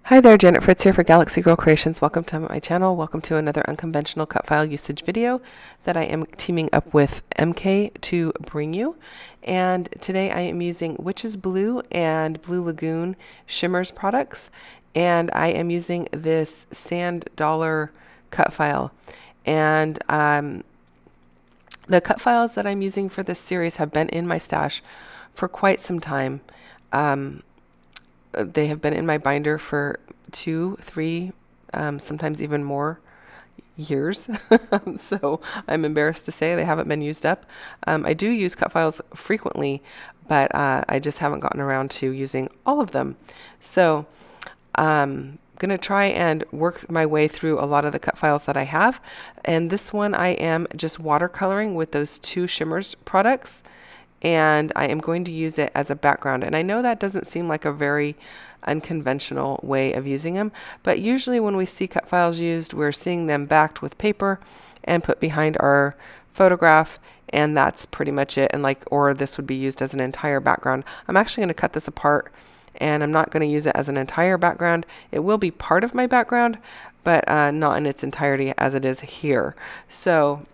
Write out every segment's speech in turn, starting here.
Hi there, Janet Fritz here for Galaxy Girl Creations. Welcome to my channel. Welcome to another unconventional cut file usage video that I am teaming up with MK to bring you. And today I am using Witch's Blue and Blue Lagoon Shimmers products. And I am using this sand dollar cut file. And the cut files that I'm using for this series have been in my stash for quite some time. They have been in my binder for 2, 3, sometimes even more years. So I'm embarrassed to say they haven't been used up. I do use cut files frequently, but I just haven't gotten around to using all of them. So I'm going to try and work my way through a lot of the cut files that I have. And this one I am just watercoloring with those 2 Shimmers products. And I am going to use it as a background. And I know that doesn't seem like a very unconventional way of using them, but usually when we see cut files used, we're seeing them backed with paper and put behind our photograph, and that's pretty much it. And or this would be used as an entire background. I'm actually going to cut this apart, and I'm not going to use it as an entire background. It will be part of my background, but not in its entirety as it is here. So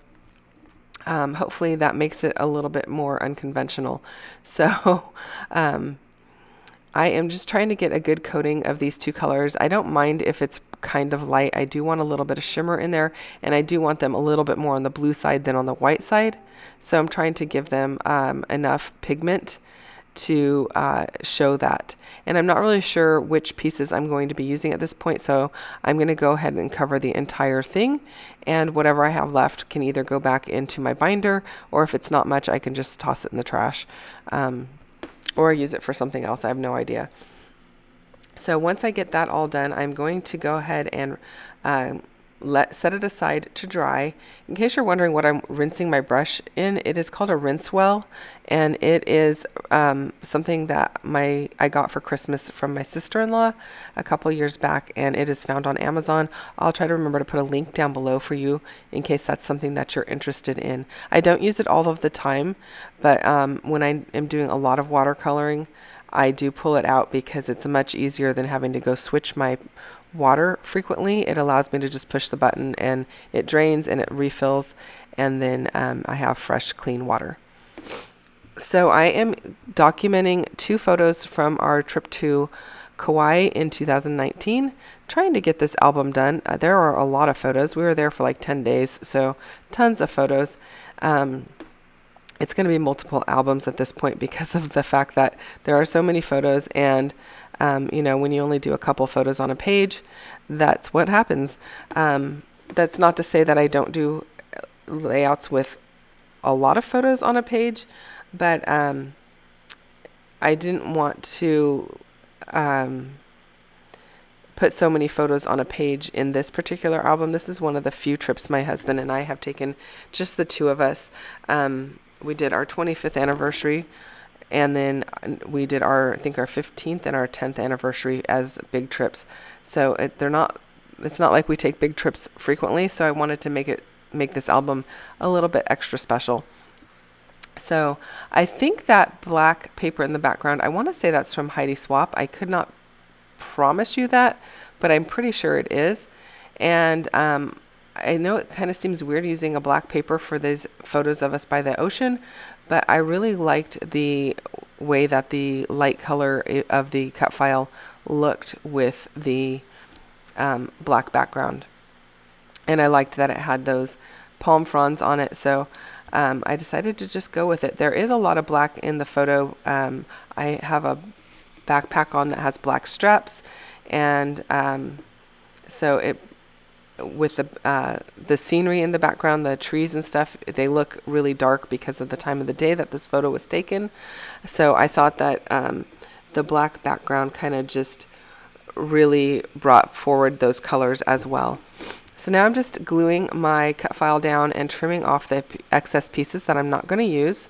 hopefully that makes it a little bit more unconventional. So I am just trying to get a good coating of these 2 colors. I don't mind if it's kind of light. I do want a little bit of shimmer in there, and I do want them a little bit more on the blue side than on the white side. So I'm trying to give them enough pigment to show that. And I'm not really sure which pieces I'm going to be using at this point, so I'm going to go ahead and cover the entire thing, and whatever I have left can either go back into my binder, or if it's not much, I can just toss it in the trash, or use it for something else. I have no idea. So once I get that all done, I'm going to go ahead and set it aside to dry. In case you're wondering what I'm rinsing my brush in, it is called a rinse well, and it is something that I got for Christmas from my sister-in-law a couple years back, and it is found on Amazon. I'll try to remember to put a link down below for you in case that's something that you're interested in. I don't use it all of the time, but when I am doing a lot of watercoloring, I do pull it out because it's much easier than having to go switch my water frequently. It allows me to just push the button and it drains and it refills, and then I have fresh, clean water. So I am documenting 2 photos from our trip to Kauai in 2019, trying to get this album done. There are a lot of photos. We were there for like 10 days, so tons of photos. It's going to be multiple albums at this point because of the fact that there are so many photos, and when you only do a couple photos on a page, that's what happens. That's not to say that I don't do layouts with a lot of photos on a page, but I didn't want to put so many photos on a page in this particular album. This is one of the few trips my husband and I have taken, just the 2 of us. We did our 25th anniversary, and then we did I think our 15th and our 10th anniversary as big trips. So it's not like we take big trips frequently. So I wanted to make this album a little bit extra special. So I think that black paper in the background, I want to say that's from Heidi Swapp. I could not promise you that, but I'm pretty sure it is. And I know it kind of seems weird using a black paper for these photos of us by the ocean, but I really liked the way that the light color of the cut file looked with the black background. And I liked that it had those palm fronds on it, so I decided to just go with it. There is a lot of black in the photo. I have a backpack on that has black straps, and so it with the scenery in the background, the trees and stuff, they look really dark because of the time of the day that this photo was taken. So I thought that the black background kind of just really brought forward those colors as well. So now I'm just gluing my cut file down and trimming off the excess pieces that I'm not going to use.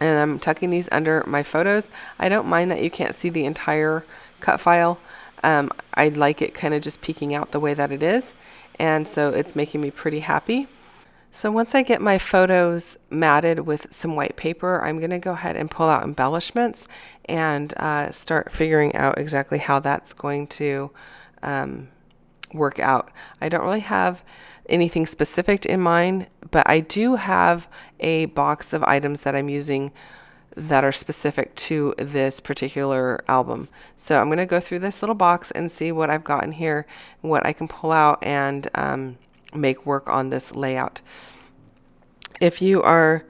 And I'm tucking these under my photos. I don't mind that you can't see the entire cut file. I like it kind of just peeking out the way that it is, and so it's making me pretty happy. So once I get my photos matted with some white paper, I'm going to go ahead and pull out embellishments and start figuring out exactly how that's going to work out. I don't really have anything specific in mind, but I do have a box of items that I'm using that are specific to this particular album. So I'm going to go through this little box and see what I've got in here, what I can pull out and make work on this layout. If you are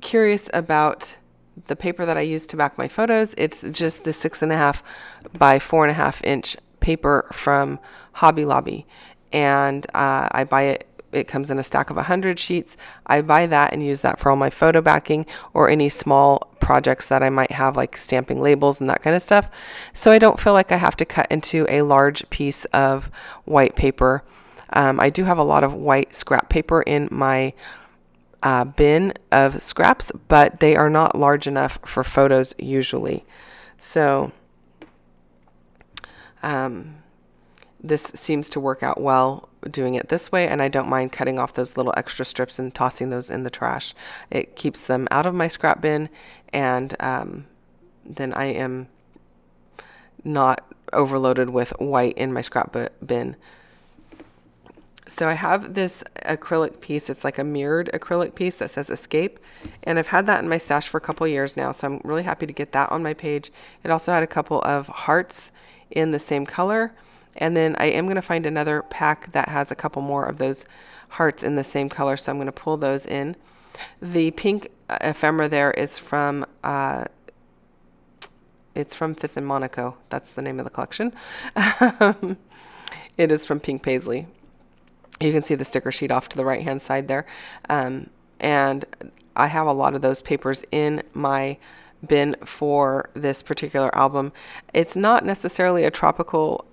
curious about the paper that I use to back my photos, it's just the 6.5 by 4.5 inch paper from Hobby Lobby, and I buy it. It comes in a stack of 100 sheets. I buy that and use that for all my photo backing or any small projects that I might have, like stamping labels and that kind of stuff. So I don't feel like I have to cut into a large piece of white paper. I do have a lot of white scrap paper in my bin of scraps, but they are not large enough for photos usually. So this seems to work out well doing it this way, and I don't mind cutting off those little extra strips and tossing those in the trash. It keeps them out of my scrap bin, and then I am not overloaded with white in my scrap bin. So I have this acrylic piece. It's like a mirrored acrylic piece that says Escape, and I've had that in my stash for a couple years now, so I'm really happy to get that on my page. It also had a couple of hearts in the same color, and then I am going to find another pack that has a couple more of those hearts in the same color, so I'm going to pull those in. The pink ephemera there is from it's from Fifth and Monaco. That's the name of the collection. It is from Pink Paisley. You can see the sticker sheet off to the right hand side there. And I have a lot of those papers in my bin for this particular album. It's not necessarily a tropical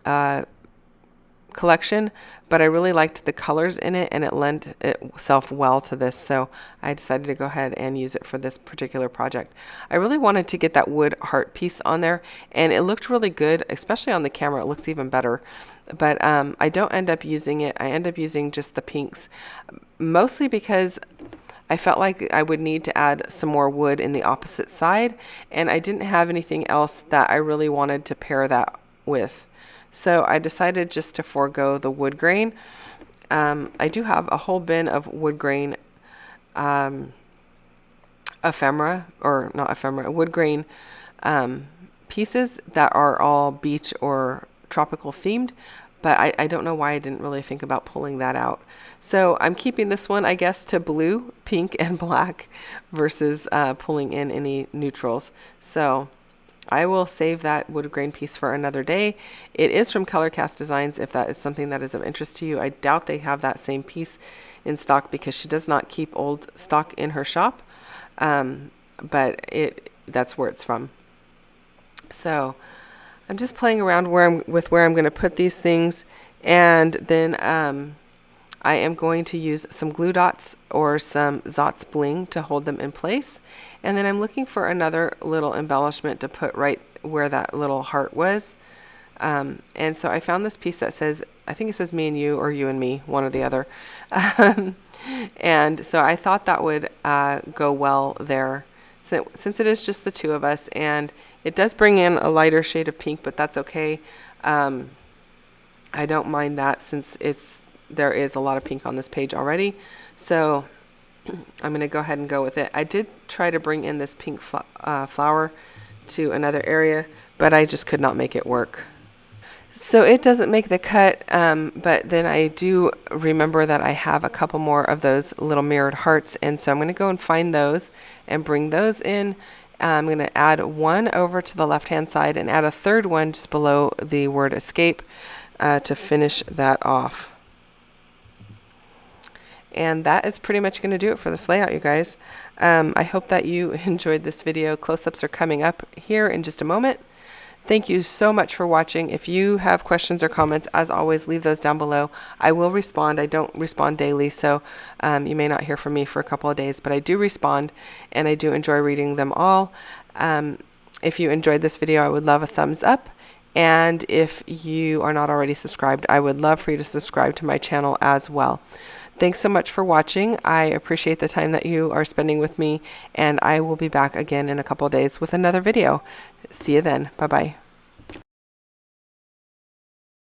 collection, but I really liked the colors in it, and it lent itself well to this, so I decided to go ahead and use it for this particular project. I really wanted to get that wood heart piece on there, and it looked really good, especially on the camera. It looks even better, but I don't end up using it. I end up using just the pinks, mostly because I felt like I would need to add some more wood in the opposite side, and I didn't have anything else that I really wanted to pair that with. So I decided just to forego the wood grain. I do have a whole bin of wood grain ephemera, or not ephemera, wood grain pieces that are all beach or tropical themed, but I don't know why I didn't really think about pulling that out. So I'm keeping this one, I guess, to blue, pink, and black versus pulling in any neutrals. So I will save that wood grain piece for another day. It is from Colorcast Designs, if that is something that is of interest to you. I doubt they have that same piece in stock because she does not keep old stock in her shop, but that's where it's from. So I'm just playing around with where I'm going to put these things, and then I am going to use some glue dots or some Zotz bling to hold them in place. And then I'm looking for another little embellishment to put right where that little heart was. And so I found this piece that says, I think it says me and you, or you and me, one or the other. And so I thought that would go well there, since it is just the two of us, and it does bring in a lighter shade of pink, but that's okay. I don't mind that, since there is a lot of pink on this page already. So I'm going to go ahead and go with it. I did try to bring in this pink flower to another area, but I just could not make it work. So it doesn't make the cut, but then I do remember that I have a couple more of those little mirrored hearts, and so I'm going to go and find those and bring those in. I'm going to add one over to the left-hand side and add a third one just below the word escape to finish that off. And that is pretty much going to do it for this layout, you guys. I hope that you enjoyed this video. Close-ups are coming up here in just a moment. Thank you so much for watching. If you have questions or comments, as always, leave those down below. I will respond. I don't respond daily, so you may not hear from me for a couple of days, but I do respond, and I do enjoy reading them all. If you enjoyed this video, I would love a thumbs up, And if you are not already subscribed, I would love for you to subscribe to my channel as well. Thanks so much for watching. I appreciate the time that you are spending with me, and I will be back again in a couple of days with another video. See you then. Bye-bye.